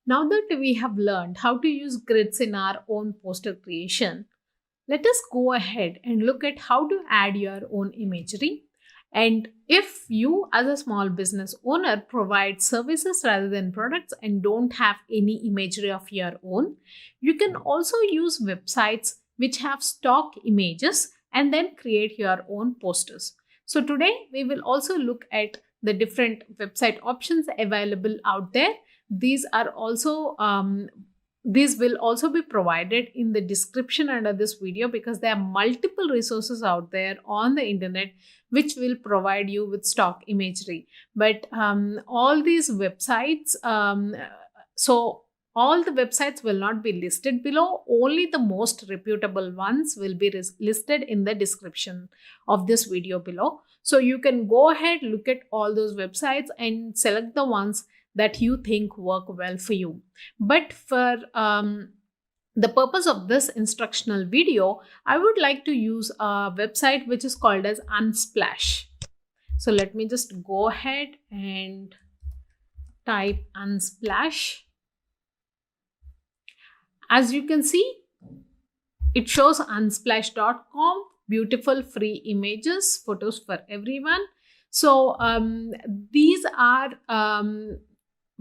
Now that we have learned how to use grids in our own poster creation, let us go ahead and look at how to add your own imagery. And if you, as a small business owner, provide services rather than products and don't have any imagery of your own, you can also use websites which have stock images and then create your own posters. So, today we will also look at the different website options available out there. These are also these will also be provided in the description under this video, because there are multiple resources out there on the internet which will provide you with stock imagery. But all these websites, so all the websites will not be listed below. Only the most reputable ones will be listed in the description of this video below. So you can go ahead, look at all those websites and select the ones that you think work well for you. But for the purpose of this instructional video, I would like to use a website which is called as Unsplash. So let me just go ahead and type Unsplash. As you can see, it shows unsplash.com, beautiful free images, photos for everyone. So these are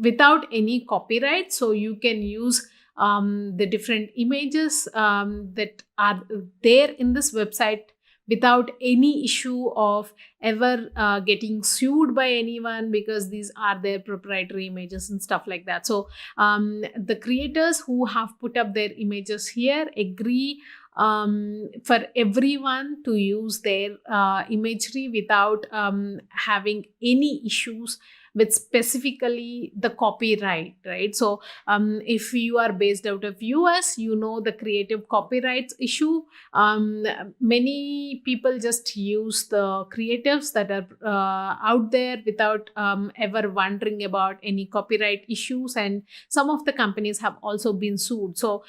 without any copyright, so you can use the different images that are there in this website without any issue of ever getting sued by anyone, because these are their proprietary images and stuff like that. So the creators who have put up their images here agree for everyone to use their imagery without having any issues with specifically the copyright, right? So if you are based out of US, you know the creative copyrights issue. Many people just use the creatives that are out there without ever wondering about any copyright issues, and some of the companies have also been sued. So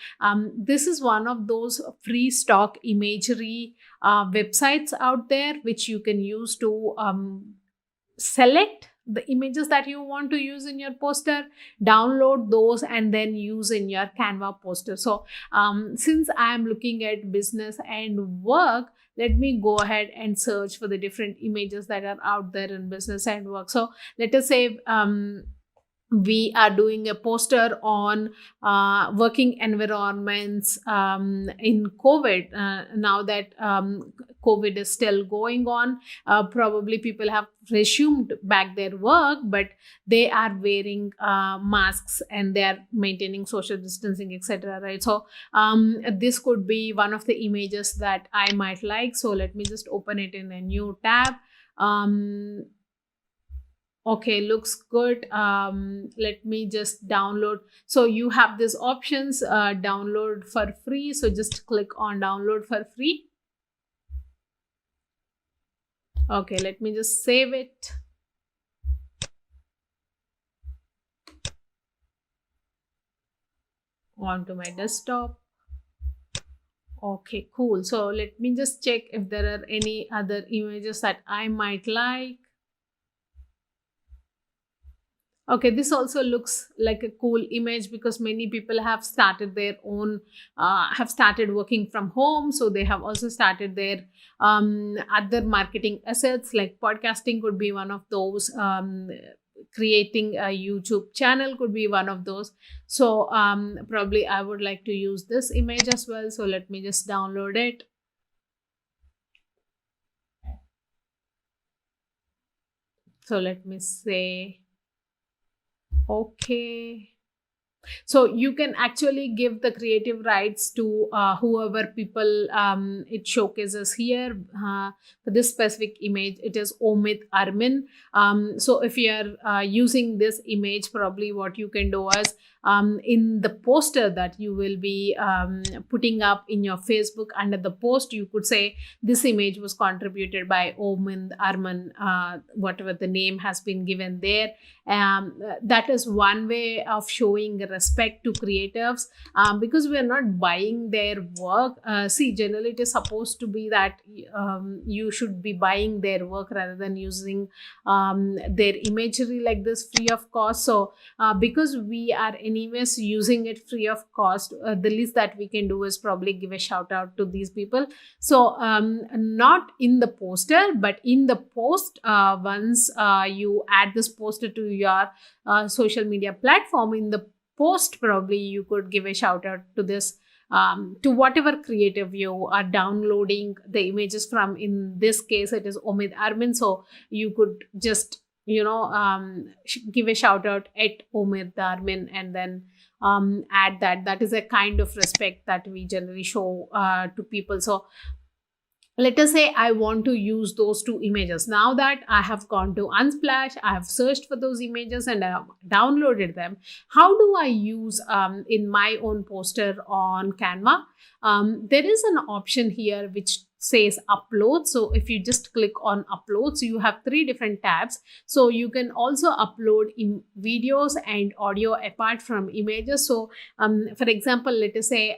this is one of those free stock imagery websites out there which you can use to select the images that you want to use in your poster, download those, and then use in your Canva poster. So since I am looking at business and work, let me go ahead and search for the different images that are out there in business and work. So let us say we are doing a poster on working environments in COVID. Now that COVID is still going on, probably people have resumed back their work, but they are wearing masks and they are maintaining social distancing, etc. Right? So this could be one of the images that I might like. So let me just open it in a new tab. Okay, looks good. Let me just download. So you have these options, download for free. So just click on download for free. Okay, let me just save it. Onto my desktop. Okay, cool. So let me just check if there are any other images that I might like. Okay, this also looks like a cool image because many people have started their own, have started working from home. So they have also started their other marketing assets, like podcasting could be one of those. Creating a YouTube channel could be one of those. So probably I would like to use this image as well. So let me just download it. So let me say, okay. So you can actually give the creative rights to whoever people it showcases here. For this specific image, it is Omid Armin. So if you are using this image, probably what you can do is in the poster that you will be putting up in your Facebook, under the post, you could say this image was contributed by Omid Armin, whatever the name has been given there. That is one way of showing respect to creatives, because we are not buying their work. See, generally it is supposed to be that you should be buying their work rather than using their imagery like this free of cost. So because we are anyways using it free of cost, the least that we can do is probably give a shout out to these people. So not in the poster, but in the post, once you add this poster to your social media platform, in the post probably you could give a shout out to this, to whatever creative you are downloading the images from. In this case it is Omid Armin, so you could just give a shout out at Omid Armin, and then add that. That is a kind of respect that we generally show to people. So let us say I want to use those two images. Now that I have gone to Unsplash, I have searched for those images and I have downloaded them. How do I use in my own poster on Canva? There is an option here which says upload. So if you just click on uploads, you have 3 different tabs. So you can also upload in videos and audio apart from images. So for example, let us say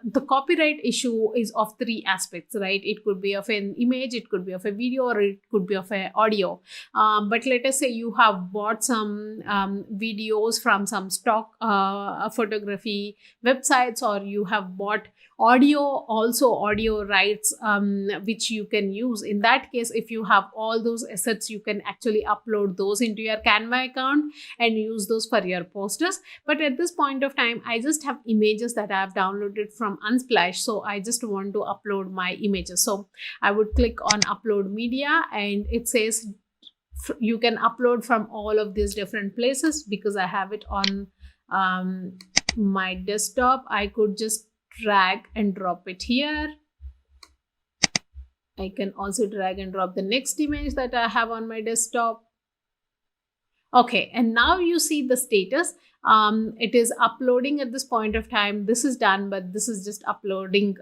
the copyright issue is of 3 aspects, right? It could be of an image, it could be of a video, or it could be of an audio. But let us say you have bought some videos from some stock photography websites, or you have bought audio rights which you can use. In that case, if you have all those assets, you can actually upload those into your Canva account and use those for your posters. But at this point of time, I just have images that I have downloaded from Unsplash, so I just want to upload my images. So I would click on upload media, and it says you can upload from all of these different places. Because I have it on my desktop, I could just drag and drop it here. I can also drag and drop the next image that I have on my desktop. Okay, and now you see the status. It is uploading at this point of time. This is done, but this is just uploading.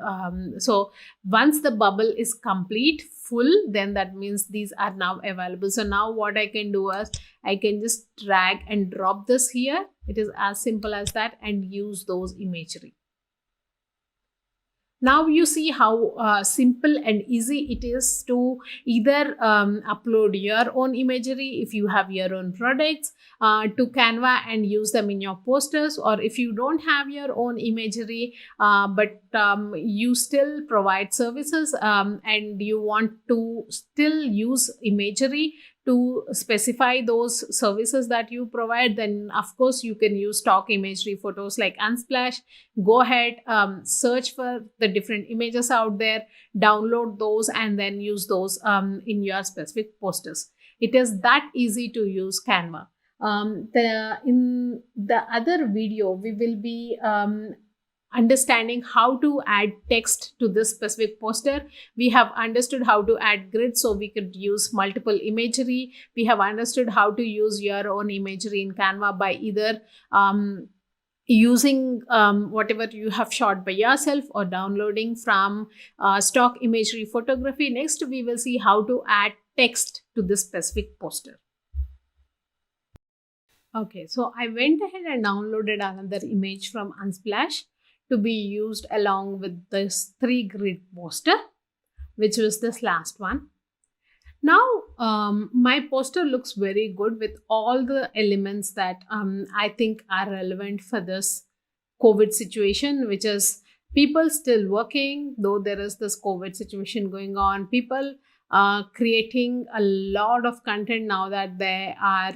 So once the bubble is complete, full, then that means these are now available. So now what I can do is I can just drag and drop this here. It is as simple as that, and use those imagery. Now you see how simple and easy it is to either upload your own imagery if you have your own products to Canva and use them in your posters, or if you don't have your own imagery but you still provide services and you want to still use imagery to specify those services that you provide, then of course you can use stock imagery photos like Unsplash. Go ahead, search for the different images out there, download those, and then use those in your specific posters. It is that easy to use Canva. In the other video, we will be understanding how to add text to this specific poster. We have understood how to add grid, so we could use multiple imagery. We have understood how to use your own imagery in Canva by either using whatever you have shot by yourself or downloading from stock imagery photography. Next, we will see how to add text to this specific poster. Okay, so I went ahead and downloaded another image from Unsplash to be used along with this 3 grid poster, which was this last one. Now, my poster looks very good with all the elements that I think are relevant for this COVID situation, which is people still working, though there is this COVID situation going on. People creating a lot of content now that they are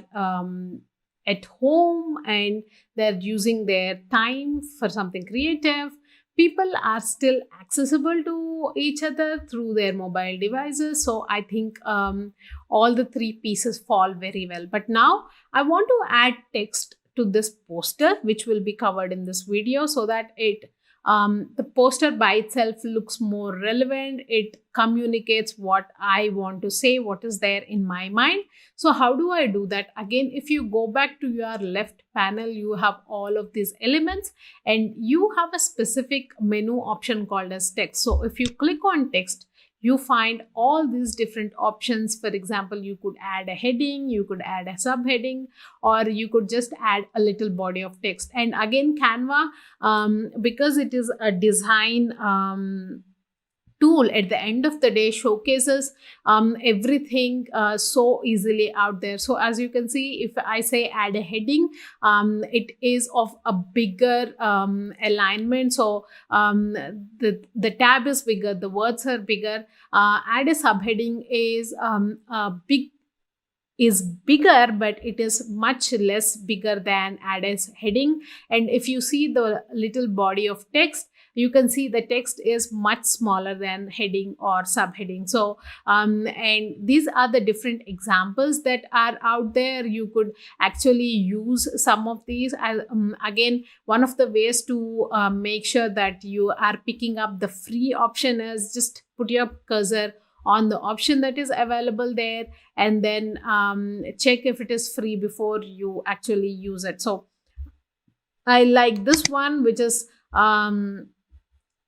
at home and they're using their time for something creative. People are still accessible to each other through their mobile devices. So I think all the 3 pieces fall very well. But now I want to add text to this poster, which will be covered in this video, so that the poster by itself looks more relevant. It communicates what I want to say, what is there in my mind. So how do I do that? Again, if you go back to your left panel, you have all of these elements and you have a specific menu option called as text. So if you click on text, you find all these different options. For example, you could add a heading, you could add a subheading, or you could just add a little body of text. And again, Canva, because it is a design tool, at the end of the day showcases everything so easily out there. So as you can see, if I say add a heading, it is of a bigger alignment. So the tab is bigger, the words are bigger. Add a subheading is bigger, but it is much less bigger than add as heading. And if you see the little body of text, you can see the text is much smaller than heading or subheading. So and these are the different examples that are out there. You could actually use some of these. Again, one of the ways to make sure that you are picking up the free option is just put your cursor on the option that is available there, and then check if it is free before you actually use it. So I like this one, which is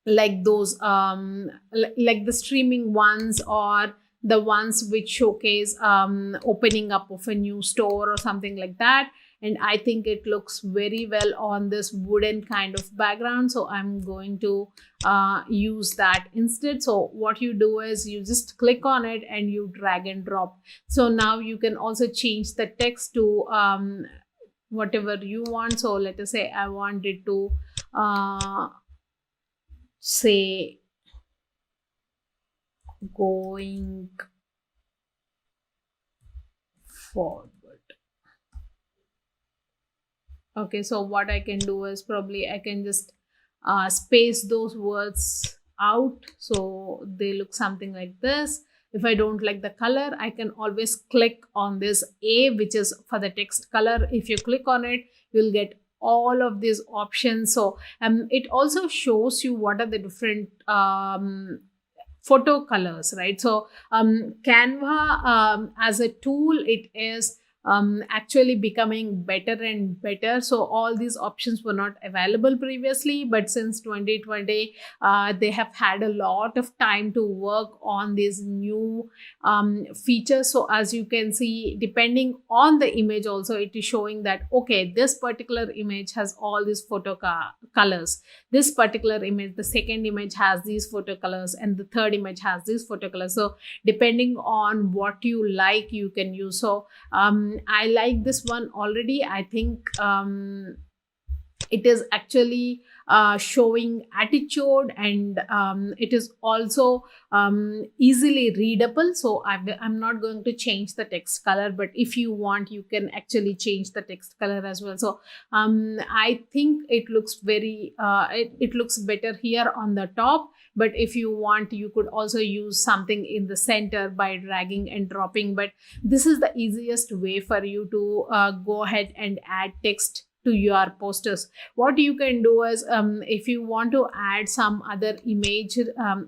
like those like the streaming ones, or the ones which showcase opening up of a new store or something like that. And I think it looks very well on this wooden kind of background, so I'm going to use that instead. So what you do is you just click on it and you drag and drop. So now you can also change the text to whatever you want. So let us say I want it to say going forward. Okay, so what I can do is probably I can just space those words out so they look something like this. If I don't like the color, I can always click on this A, which is for the text color. If you click on it, you'll get all of these options. So it also shows you what are the different photo colors, right? So Canva as a tool, it is actually becoming better and better. So all these options were not available previously, but since 2020 they have had a lot of time to work on these new features. So as you can see, depending on the image also, it is showing that okay, this particular image has all these colors, this particular image, the second image has these photo colors, and the third image has these photo colors. So depending on what you like, you can use. So I like this one already. I think it is actually showing attitude, and it is also easily readable. So I'm not going to change the text color, but if you want, you can actually change the text color as well. So I think it looks very it looks better here on the top, but if you want, you could also use something in the center by dragging and dropping. But this is the easiest way for you to go ahead and add text to your posters. What you can do is if you want to add some other image,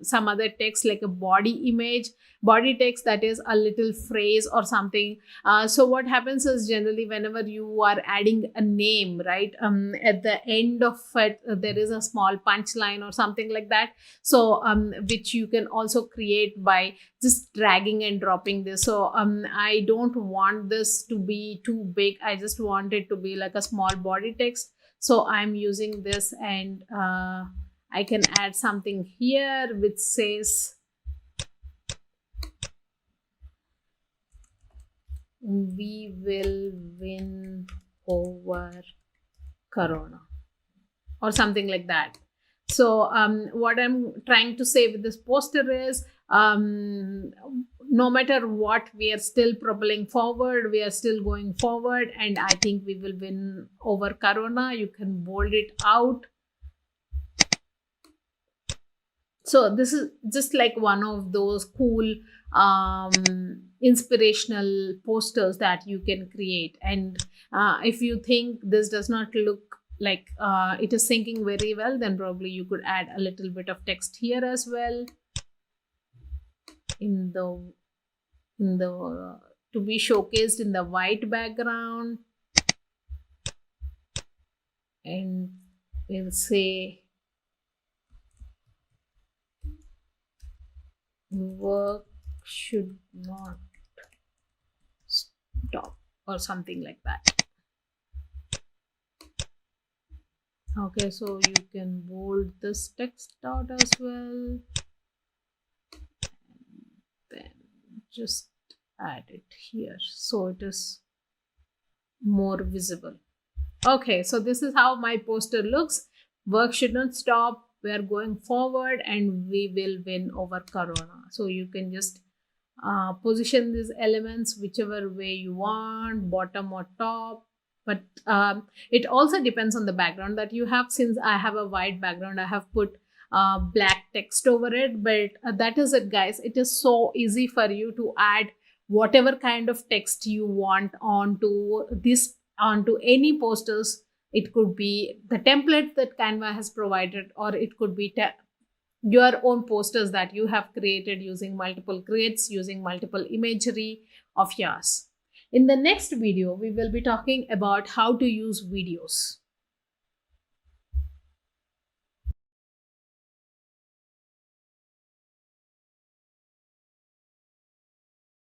some other text like a body text, that is a little phrase or something. So what happens is generally whenever you are adding a name, right, at the end of it there is a small punchline or something like that. So which you can also create by just dragging and dropping this. So I don't want this to be too big, I just want it to be like a small body text. So I'm using this, and I can add something here which says we will win over corona or something like that. So what I'm trying to say with this poster is no matter what, we are still propelling forward, we are still going forward, and I think we will win over corona. You can bold it out. So this is just like one of those cool inspirational posters that you can create. And if you think this does not look like it is syncing very well, then probably you could add a little bit of text here as well in the to be showcased in the white background. And we'll say work should not stop or something like that. Okay, so you can bold this text out as well. Then just add it here so it is more visible. Okay, so this is how my poster looks. Work should not stop. We are going forward and we will win over Corona. So you can just position these elements whichever way you want, bottom or top. But it also depends on the background that you have. Since I have a white background, I have put black text over it. But that is it, guys. It is so easy for you to add whatever kind of text you want onto any posters. It could be the template that Canva has provided, or it could be your own posters that you have created using multiple grids, using multiple imagery of yours. In the next video, we will be talking about how to use videos.